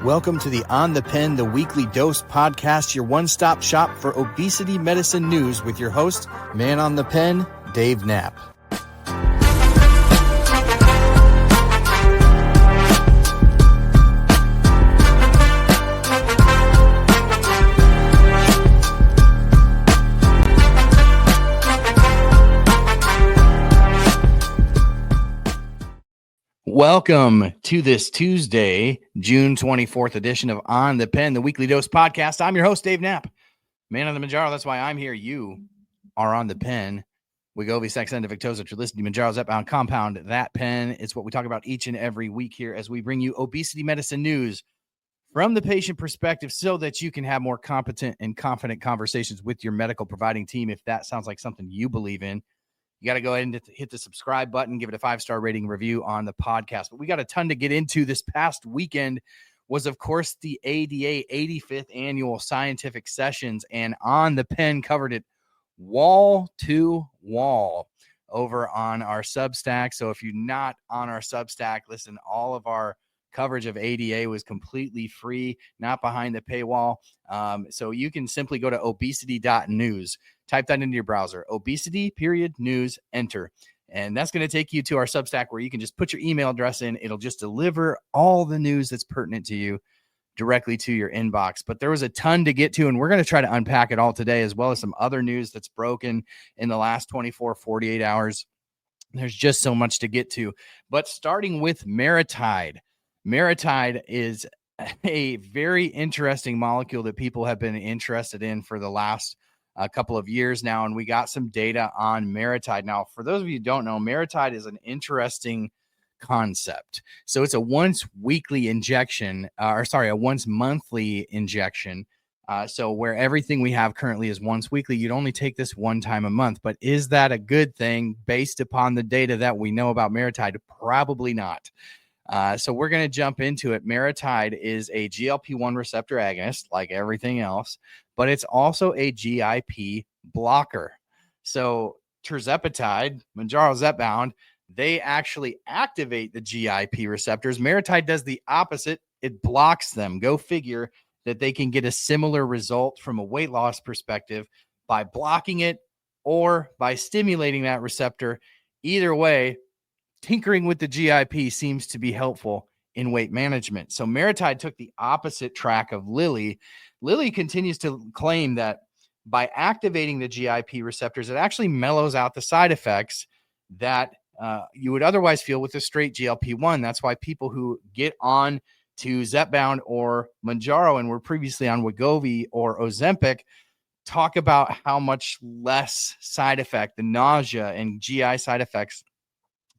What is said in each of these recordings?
Welcome to the On the Pen, the weekly dose podcast, your one-stop shop for obesity medicine news with your host, ManOnThePen, Dave Knapp. Welcome to this Tuesday, June 24th edition of On the Pen, the weekly dose podcast. I'm your host, Dave Knapp, ManOnMounjaro. That's why I'm here. You are on the pen. Wegovy, Saxenda, Victoza, Trulicity, Mounjaro, Zepbound, Compound, that pen. It's what we talk about each and every week here as we bring you obesity medicine news from the patient perspective so that you can have more competent and confident conversations with your medical providing team. If that sounds like something you believe in, you got to go ahead and hit the subscribe button, give it a 5-star rating review on the podcast. But we got a ton to get into. This past weekend was, of course, the ADA 85th Annual Scientific Sessions, and On the Pen covered it wall to wall over on our Substack. So if you're not on our Substack, listen, all of our coverage of ADA was completely free, not behind the paywall. So you can simply go to obesity.news. Type that into your browser, obesity.news, enter. And that's going to take you to our Substack where you can just put your email address in. It'll just deliver all the news that's pertinent to you directly to your inbox. But there was a ton to get to, and we're going to try to unpack it all today, as well as some other news that's broken in the last 24, 48 hours. There's just so much to get to. But starting with MariTide. MariTide is a very interesting molecule that people have been interested in for the last a couple of years now, and we got some data on MariTide. Now, for those of you who don't know, MariTide is an interesting concept. So it's a once monthly injection. So where everything we have currently is once weekly, you'd only take this one time a month. But is that a good thing based upon the data that we know about MariTide? Probably not. So we're going to jump into it. MariTide is a GLP-1 receptor agonist, like everything else, but it's also a GIP blocker. So Tirzepatide, Mounjaro, Zepbound, they actually activate the GIP receptors. MariTide does the opposite. It blocks them. Go figure that they can get a similar result from a weight loss perspective by blocking it or by stimulating that receptor. Either way, tinkering with the GIP seems to be helpful in weight management. So MariTide took the opposite track of Lilly. Lilly continues to claim that by activating the GIP receptors, it actually mellows out the side effects that you would otherwise feel with a straight GLP-1. That's why people who get on to Zepbound or Mounjaro and were previously on Wegovy or Ozempic talk about how much less side effect, the nausea and GI side effects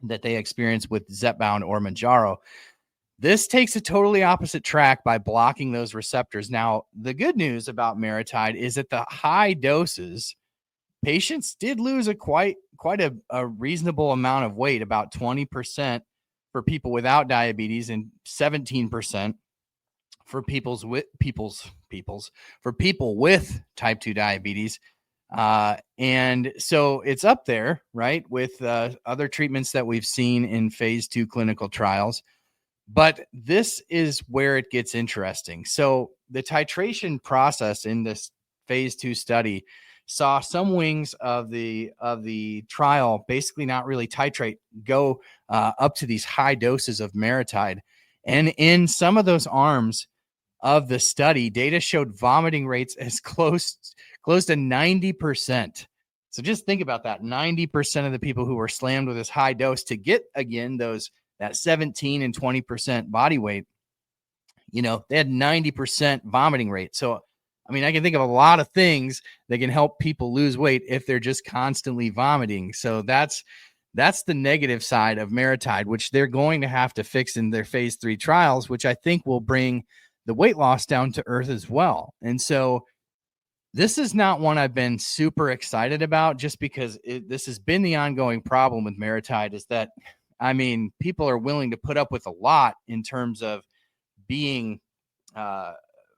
that they experience with Zepbound or Mounjaro. This takes a totally opposite track by blocking those receptors. Now, the good news about MariTide is at the high doses, patients did lose quite a reasonable amount of weight, about 20% for people without diabetes and 17% for people with type 2 diabetes. And so it's up there, right, with other treatments that we've seen in phase 2 clinical trials. But this is where it gets interesting. So the titration process in this phase 2 study saw some wings of the trial basically not really titrate, go up to these high doses of MariTide. And in some of those arms of the study, data showed vomiting rates as close to 90%. So just think about that. 90% of the people who were slammed with this high dose to get, again, that 17 and 20% body weight, they had 90% vomiting rate. So, I mean, I can think of a lot of things that can help people lose weight if they're just constantly vomiting. So that's the negative side of MariTide, which they're going to have to fix in their phase 3 trials, which I think will bring the weight loss down to earth as well. And so this is not one I've been super excited about, just because this has been the ongoing problem with MariTide, is that, I mean, people are willing to put up with a lot in terms of being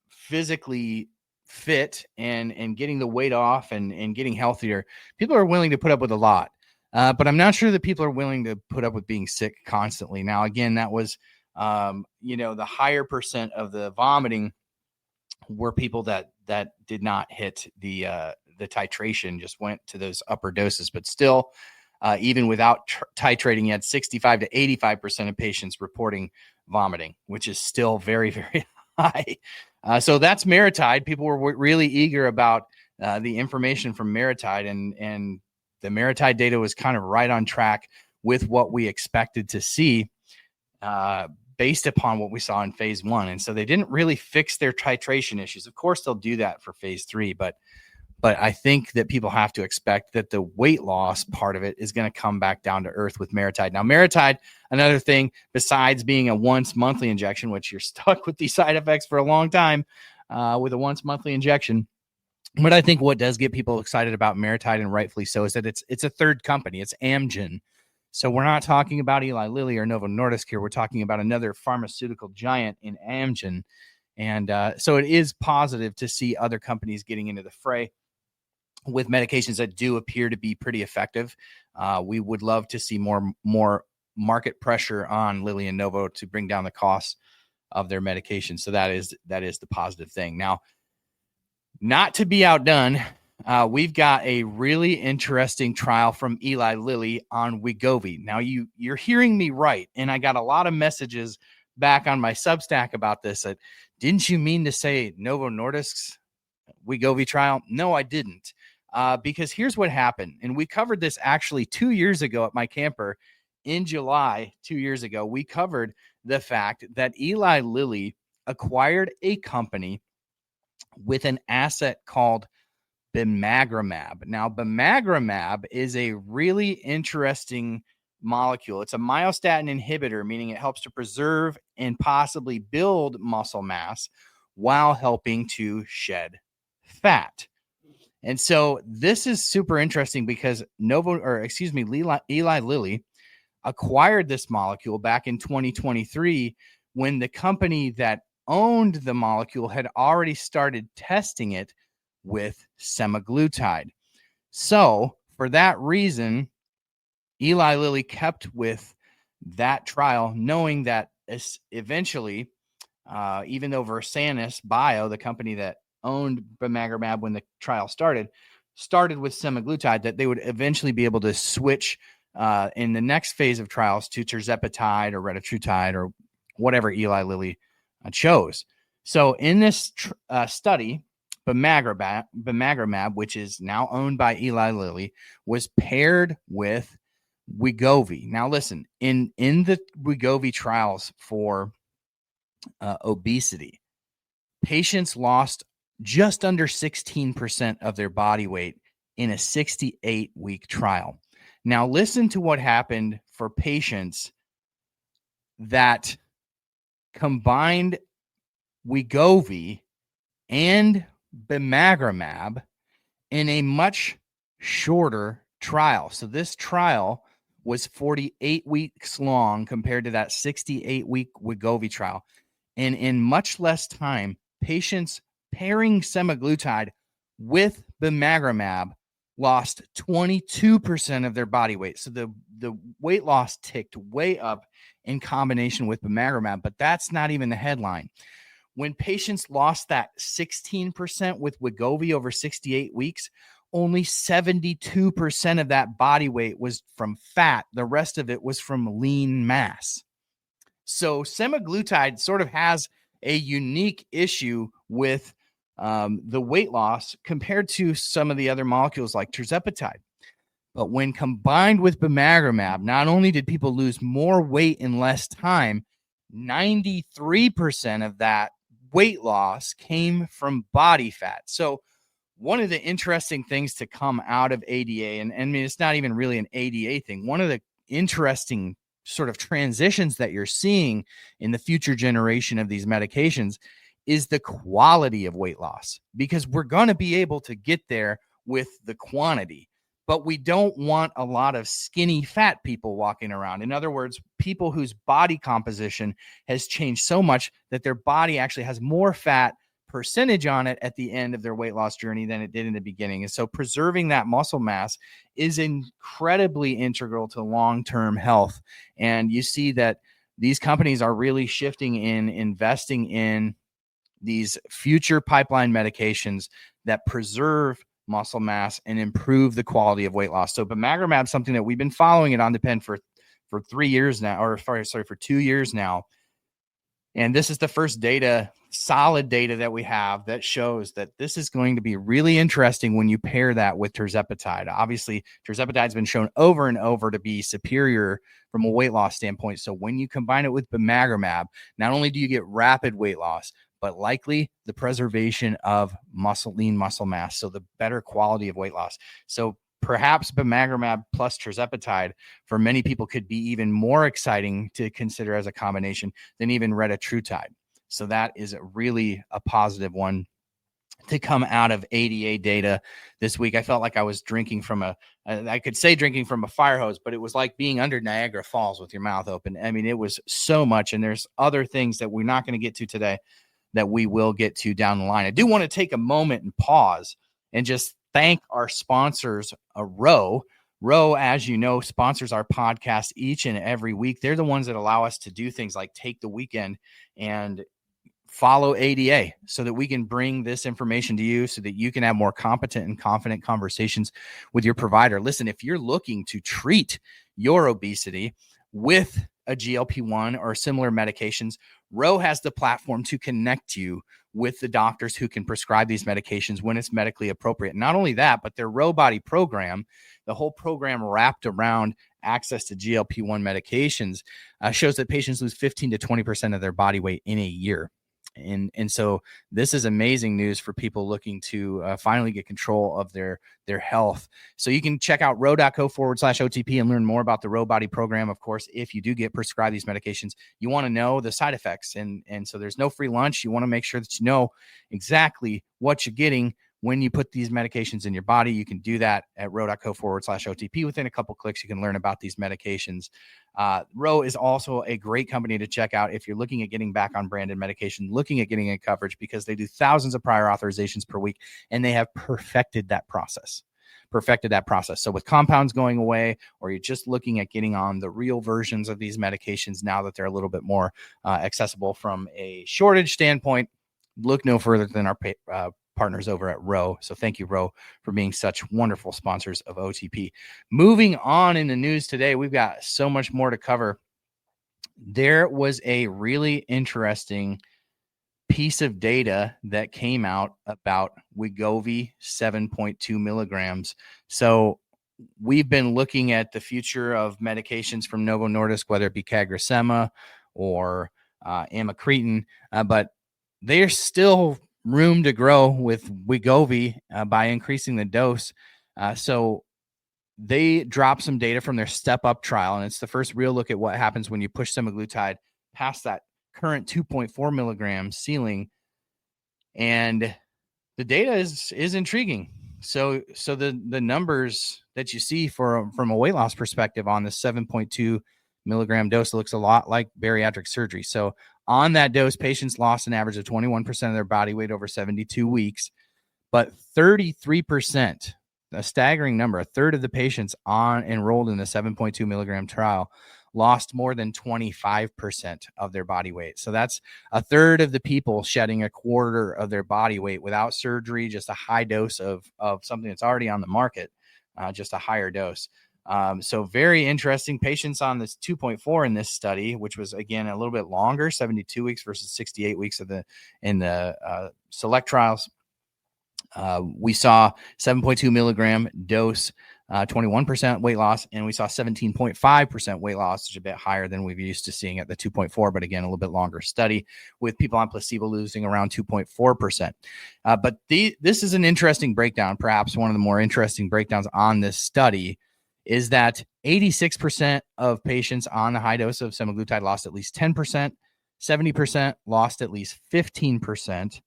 physically fit and getting the weight off and getting healthier. People are willing to put up with a lot, but I'm not sure that people are willing to put up with being sick constantly. Now, again, that was The higher percent of the vomiting were people that did not hit the titration, just went to those upper doses. But still, even without titrating, you had 65 to 85% of patients reporting vomiting, which is still very, very high. So that's Maritide. People were really eager about the information from Maritide, and the Maritide data was kind of right on track with what we expected to see based upon what we saw in phase 1. And so they didn't really fix their titration issues. Of course, they'll do that for phase 3, but I think that people have to expect that the weight loss part of it is going to come back down to earth with Maritide. Now, Maritide, another thing, besides being a once monthly injection, which you're stuck with these side effects for a long time with a once monthly injection. But I think what does get people excited about Maritide, and rightfully so, is that it's a third company. It's Amgen. So we're not talking about Eli Lilly or Novo Nordisk here. We're talking about another pharmaceutical giant in Amgen. And so it is positive to see other companies getting into the fray with medications that do appear to be pretty effective. We would love to see more market pressure on Lilly and Novo to bring down the costs of their medication. So that is the positive thing. Now, not to be outdone, we've got a really interesting trial from Eli Lilly on Wegovy. Now, you're hearing me right, and I got a lot of messages back on my Substack about this. Didn't you mean to say Novo Nordisk's Wegovy trial? No, I didn't. Because here's what happened. And we covered this actually 2 years ago at my camper in July. 2 years ago, we covered the fact that Eli Lilly acquired a company with an asset called bimagrumab. Now, bimagrumab is a really interesting molecule. It's a myostatin inhibitor, meaning it helps to preserve and possibly build muscle mass while helping to shed fat. And so this is super interesting because Eli Lilly acquired this molecule back in 2023 when the company that owned the molecule had already started testing it with semaglutide. So for that reason, Eli Lilly kept with that trial, knowing that eventually, even though Versanis Bio, the company that owned bimagrumab when the trial started with semaglutide, that they would eventually be able to switch in the next phase of trials to tirzepatide or retatrutide or whatever Eli Lilly chose. So in this study, bimagrumab, which is now owned by Eli Lilly, was paired with Wegovy. Now listen, in the Wegovy trials for obesity, patients lost just under 16% of their body weight in a 68-week trial. Now listen to what happened for patients that combined Wegovy and bimagrumab in a much shorter trial. So this trial was 48 weeks long compared to that 68-week Wegovy trial. And in much less time, patients pairing semaglutide with bimagrumab lost 22% of their body weight. So the weight loss ticked way up in combination with bimagrumab, but that's not even the headline. When patients lost that 16% with Wegovy over 68 weeks, only 72% of that body weight was from fat. The rest of it was from lean mass. So semaglutide sort of has a unique issue with the weight loss compared to some of the other molecules like tirzepatide. But when combined with bimagrumab, not only did people lose more weight in less time, 93% of that weight loss came from body fat. So one of the interesting things to come out of ADA, and I mean, it's not even really an ADA thing. One of the interesting sort of transitions that you're seeing in the future generation of these medications is the quality of weight loss, because we're going to be able to get there with the quantity, but we don't want a lot of skinny fat people walking around. In other words, people whose body composition has changed so much that their body actually has more fat percentage on it at the end of their weight loss journey than it did in the beginning. And so preserving that muscle mass is incredibly integral to long-term health. And you see that these companies are really shifting in investing in these future pipeline medications that preserve muscle mass and improve the quality of weight loss. So bimagrumab is something that we've been following at OnThePen for 3 years now, or for 2 years now. And this is the first solid data that we have that shows that this is going to be really interesting when you pair that with tirzepatide. Obviously, tirzepatide has been shown over and over to be superior from a weight loss standpoint. So when you combine it with bimagrumab, not only do you get rapid weight loss, but likely the preservation of lean muscle mass. So the better quality of weight loss. So perhaps bimagrumab plus tirzepatide for many people could be even more exciting to consider as a combination than even retatrutide. So that is really a positive one to come out of ADA data this week. I felt like I was drinking from I could say drinking from a fire hose, but it was like being under Niagara Falls with your mouth open. I mean, it was so much. And there's other things that we're not going to get to today that we will get to down the line. I do want to take a moment and pause and just thank our sponsors, Ro. Ro, as you know, sponsors our podcast each and every week. They're the ones that allow us to do things like take the weekend and follow ADA so that we can bring this information to you so that you can have more competent and confident conversations with your provider. Listen, if you're looking to treat your obesity with a GLP-1 or similar medications, Ro has the platform to connect you with the doctors who can prescribe these medications when it's medically appropriate. Not only that, but their Ro Body program, the whole program wrapped around access to GLP-1 medications, shows that patients lose 15 to 20% of their body weight in a year. And so this is amazing news for people looking to finally get control of their health. So you can check out ro.co/OTP and learn more about the Ro Body program. Of course, if you do get prescribed these medications, you want to know the side effects. And so there's no free lunch. You want to make sure that you know exactly what you're getting when you put these medications in your body. You can do that at ro.co/OTP. Within a couple clicks, you can learn about these medications. Ro is also a great company to check out if you're looking at getting back on branded medication, looking at getting in coverage, because they do thousands of prior authorizations per week, and they have perfected that process. So with compounds going away, or you're just looking at getting on the real versions of these medications now that they're a little bit more accessible from a shortage standpoint, look no further than our partners over at Ro. So thank you, Ro, for being such wonderful sponsors of OTP. Moving on in the news today, we've got so much more to cover. There was a really interesting piece of data that came out about Wegovy 7.2 milligrams. So we've been looking at the future of medications from Novo Nordisk, whether it be CagriSema or amycretin, but there's still room to grow with Wegovy by increasing the dose. So they dropped some data from their Step Up trial, and it's the first real look at what happens when you push semaglutide past that current 2.4 milligram ceiling. And the data is intriguing. So the numbers that you see from a weight loss perspective on the 7.2 milligram dose looks a lot like bariatric surgery. So on that dose, patients lost an average of 21% of their body weight over 72 weeks, but 33%, a staggering number, a third of the patients enrolled in the 7.2 milligram trial lost more than 25% of their body weight. So that's a third of the people shedding a quarter of their body weight without surgery, just a high dose of something that's already on the market, just a higher dose. So very interesting. Patients on this 2.4 in this study, which was again a little bit longer, 72 weeks versus 68 weeks in the select trials. We saw 7.2 milligram dose, 21% weight loss, and we saw 17.5% weight loss, which is a bit higher than we've used to seeing at the 2.4, but again, a little bit longer study with people on placebo losing around 2.4%. But this is an interesting breakdown, perhaps one of the more interesting breakdowns on this study, is that 86% of patients on the high dose of semaglutide lost at least 10%, 70% lost at least 15%,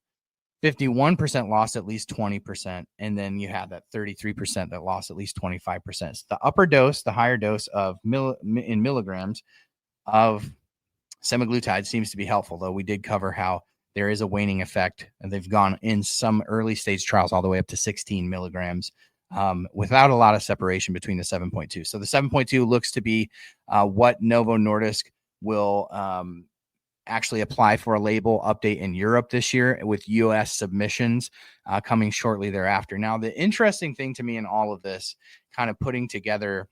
51% lost at least 20%, and then you have that 33% that lost at least 25%. So the upper dose, the higher dose of in milligrams of semaglutide seems to be helpful, though we did cover how there is a waning effect, and they've gone in some early stage trials all the way up to 16 milligrams without a lot of separation between the 7.2. So the 7.2 looks to be what Novo Nordisk will actually apply for a label update in Europe this year, with US submissions coming shortly thereafter. Now, the interesting thing to me in all of this, kind of putting together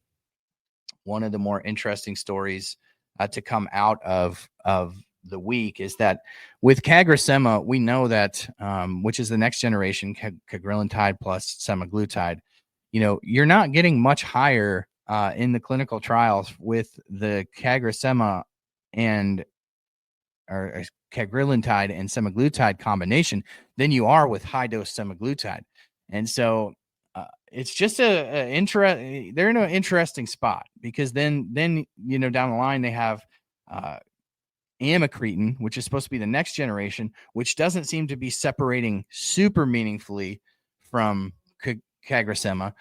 one of the more interesting stories to come out of the week, is that with CagriSema, we know that, which is the next generation cagrilintide plus semaglutide, you're not getting much higher in the clinical trials with the CagriSema or cagrilintide and semaglutide combination than you are with high dose semaglutide. And so it's just they're in an interesting spot, because then down the line they have amycretin, which is supposed to be the next generation, which doesn't seem to be separating super meaningfully from CagriSema.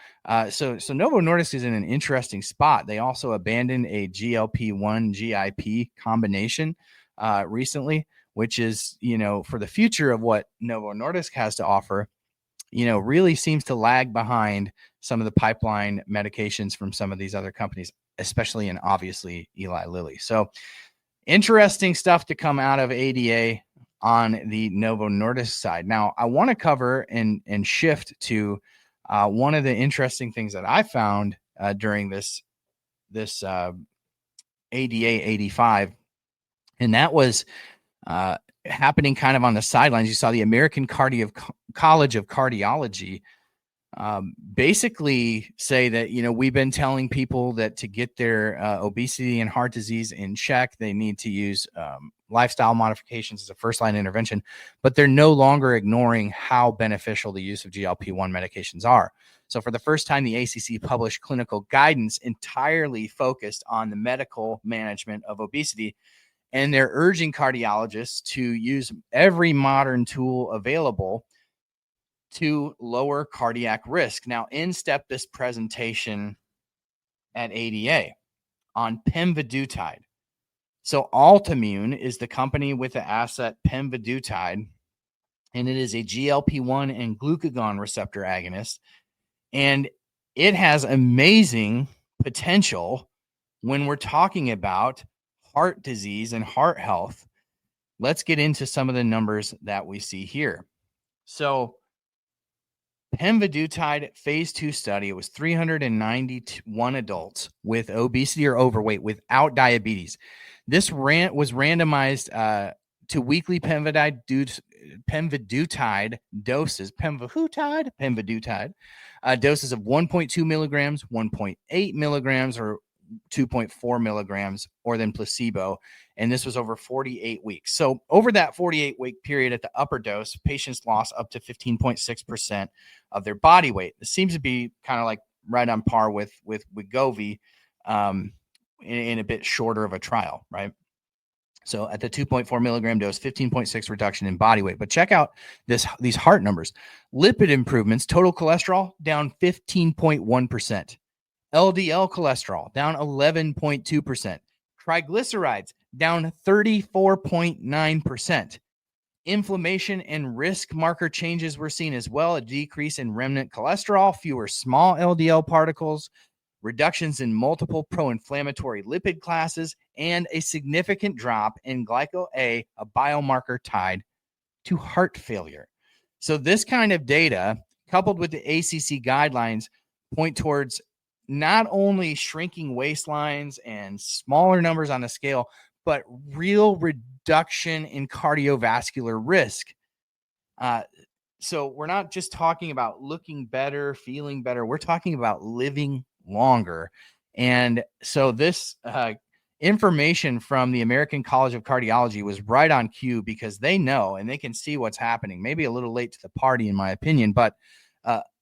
So Novo Nordisk is in an interesting spot. They also abandoned a GLP-1 GIP combination recently, which is, for the future of what Novo Nordisk has to offer, really seems to lag behind some of the pipeline medications from some of these other companies, especially and obviously Eli Lilly. So interesting stuff to come out of ADA on the Novo Nordisk side. Now, I want to cover and shift to one of the interesting things that I found during this ADA 85, and that was happening kind of on the sidelines. You saw the American College of Cardiology basically say that, we've been telling people that to get their obesity and heart disease in check, they need to use lifestyle modifications as a first-line intervention, but they're no longer ignoring how beneficial the use of GLP-1 medications are. So for the first time, the ACC published clinical guidance entirely focused on the medical management of obesity, and they're urging cardiologists to use every modern tool available to lower cardiac risk. Now, in stepped this presentation at ADA on pemvidutide. So Altimmune is the company with the asset pemvidutide, and it is a GLP-1 and glucagon receptor agonist, and it has amazing potential when we're talking about heart disease and heart health. Let's get into some of the numbers that we see here. So pemvidutide phase 2 study, it was 391 adults with obesity or overweight without diabetes. This was randomized to weekly pemvidutide doses, pemvidutide doses of 1.2 milligrams, 1.8 milligrams, or 2.4 milligrams, or then placebo. And this was over 48 weeks. So over that 48-week period at the upper dose, patients lost up to 15.6% of their body weight. This seems to be kind of like right on par with Wegovy in a bit shorter of a trial, right? So at the 2.4 milligram dose, 15.6 reduction in body weight. But check out these heart numbers. Lipid improvements, total cholesterol down 15.1%. LDL cholesterol down 11.2%. Triglycerides down 34.9%. Inflammation and risk marker changes were seen as well. A decrease in remnant cholesterol, fewer small LDL particles, reductions in multiple pro-inflammatory lipid classes, and a significant drop in glyco-A, a biomarker tied to heart failure. So this kind of data, coupled with the ACC guidelines, point towards not only shrinking waistlines and smaller numbers on the scale, but real reduction in cardiovascular risk. So we're not just talking about looking better, feeling better. We're talking about living longer. And so this information from the American College of Cardiology was right on cue, because they know and they can see what's happening. Maybe a little late to the party, in my opinion, but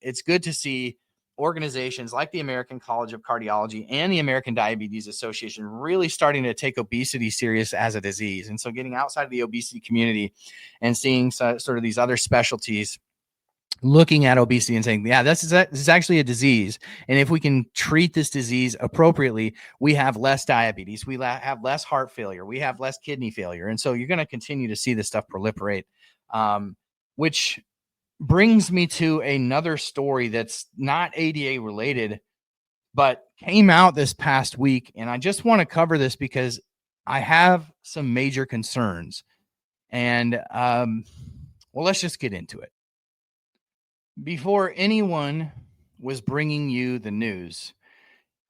it's good to see organizations like the American College of Cardiology and the American Diabetes Association really starting to take obesity serious as a disease. And so getting outside of the obesity community and seeing sort of these other specialties looking at obesity and saying, yeah, this is actually a disease. And if we can treat this disease appropriately, we have less diabetes, we have less heart failure, we have less kidney failure. And so you're going to continue to see this stuff proliferate, which brings me to another story that's not ADA related, but came out this past week. And I just want to cover this because I have some major concerns. And, well, let's just get into it. Before anyone was bringing you the news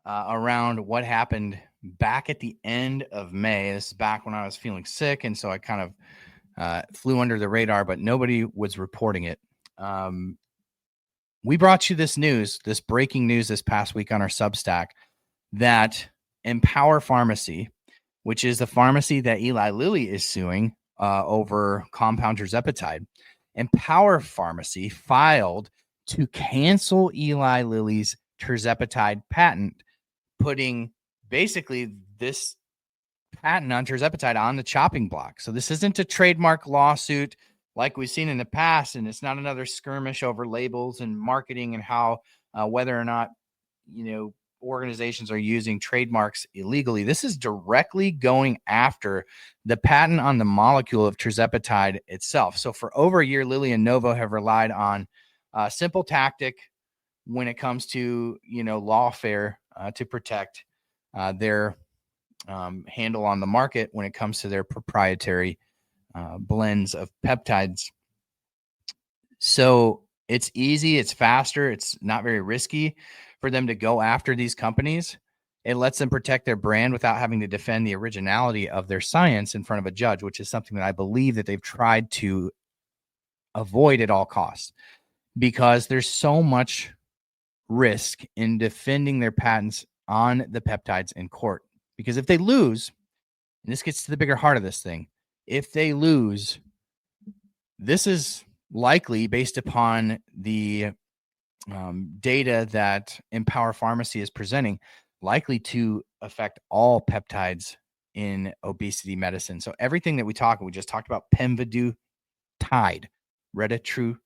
around what happened back at the end of May, this is back when I was feeling sick, and so I kind of flew under the radar, but nobody was reporting it. We brought you this news, this breaking news this past week on our Substack, that Empower Pharmacy, which is the pharmacy that Eli Lilly is suing over compound Tirzepatide, Empower Pharmacy filed to cancel Eli Lilly's Tirzepatide patent, putting basically this patent on Tirzepatide on the chopping block. So this isn't a trademark lawsuit like we've seen in the past, and it's not another skirmish over labels and marketing and how whether or not organizations are using trademarks illegally. This is directly going after the patent on the molecule of Tirzepatide itself. So for over a year, Lilly and Novo have relied on a simple tactic when it comes to lawfare to protect their handle on the market when it comes to their proprietary blends of peptides. So it's easy, it's faster, it's not very risky for them to go after these companies. It lets them protect their brand without having to defend the originality of their science in front of a judge, which is something that I believe that they've tried to avoid at all costs, because there's so much risk in defending their patents on the peptides in court. Because if they lose, and this gets to the bigger heart of this thing, if they lose, this is likely based upon the data that Empower Pharmacy is presenting, likely to affect all peptides in obesity medicine. So everything that we just talked about pemvidutide, retatrutide,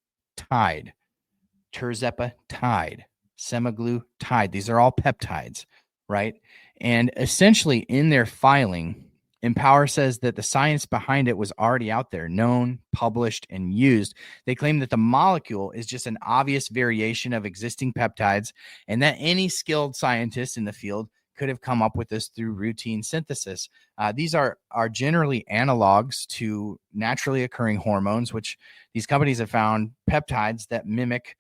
tirzepatide, semaglutide. These are all peptides, right? And essentially in their filing, Empower says that the science behind it was already out there, known, published, and used. They claim that the molecule is just an obvious variation of existing peptides, and that any skilled scientist in the field could have come up with this through routine synthesis. These are generally analogs to naturally occurring hormones, which these companies have found peptides that mimic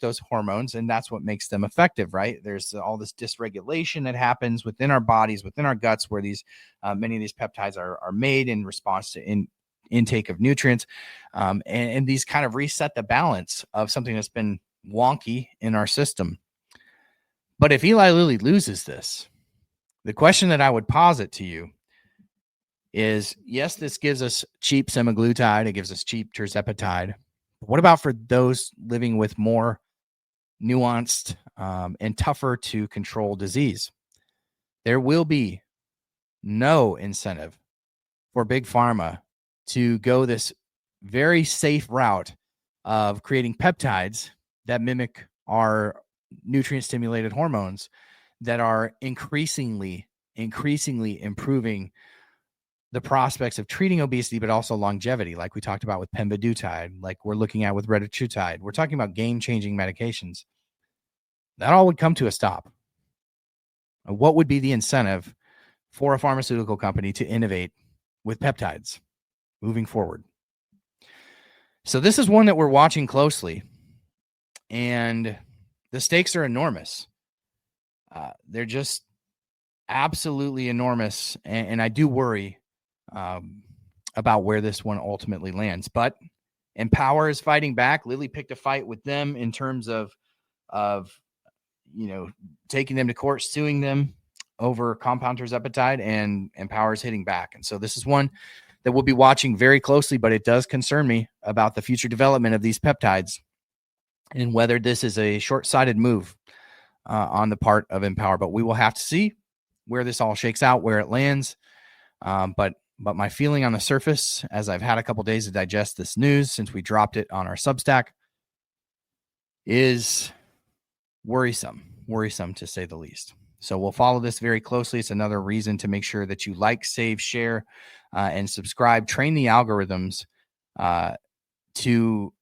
those hormones, and that's what makes them effective, right? There's all this dysregulation that happens within our bodies, within our guts, where these many of these peptides are made in response to intake of nutrients, and these kind of reset the balance of something that's been wonky in our system. But if Eli Lilly loses this, the question that I would posit to you is, yes, this gives us cheap semaglutide, it gives us cheap Tirzepatide. What about for those living with more nuanced and tougher to control disease? There will be no incentive for big pharma to go this very safe route of creating peptides that mimic our nutrient stimulated hormones that are increasingly improving the prospects of treating obesity, but also longevity, like we talked about with pemvidutide, like we're looking at with retatrutide. We're talking about game-changing medications. That all would come to a stop. What would be the incentive for a pharmaceutical company to innovate with peptides moving forward? So this is one that we're watching closely, and the stakes are enormous. They're just absolutely enormous, and I do worry about where this one ultimately lands. But Empower is fighting back. Lilly picked a fight with them in terms of taking them to court, suing them over compound Tirzepatide, and Empower is hitting back. And so this is one that we'll be watching very closely, but it does concern me about the future development of these peptides and whether this is a short-sighted move on the part of Empower. But we will have to see where this all shakes out, where it lands. But my feeling on the surface, as I've had a couple days to digest this news since we dropped it on our Substack, is worrisome to say the least. So we'll follow this very closely. It's another reason to make sure that you like, save, share, and subscribe. Train the algorithms to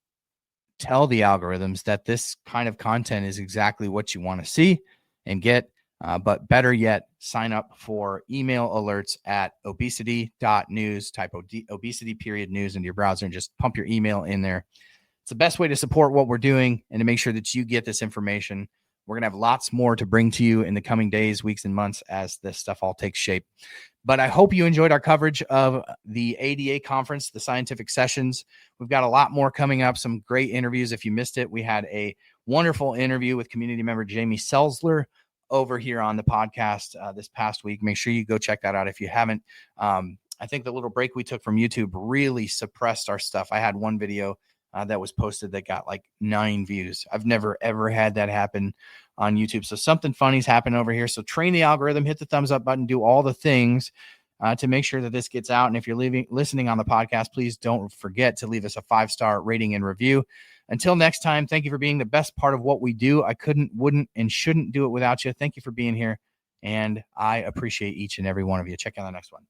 tell the algorithms that this kind of content is exactly what you want to see and get. But better yet, sign up for email alerts at obesity.news. Type obesity.news into your browser and just pump your email in there. It's the best way to support what we're doing and to make sure that you get this information. We're going to have lots more to bring to you in the coming days, weeks, and months as this stuff all takes shape. But I hope you enjoyed our coverage of the ADA conference, the scientific sessions. We've got a lot more coming up, some great interviews. If you missed it, we had a wonderful interview with community member Jamie Selzler over here on the podcast this past week. Make sure you go check that out if you haven't. I think the little break we took from YouTube really suppressed our stuff. I had one video that was posted that got like 9 views. I've never, ever had that happen on YouTube. So something funny's happened over here. So train the algorithm, hit the thumbs up button, do all the things to make sure that this gets out. And if you're listening on the podcast, please don't forget to leave us a 5-star rating and review. Until next time, thank you for being the best part of what we do. I couldn't, wouldn't, and shouldn't do it without you. Thank you for being here. And I appreciate each and every one of you. Check out the next one.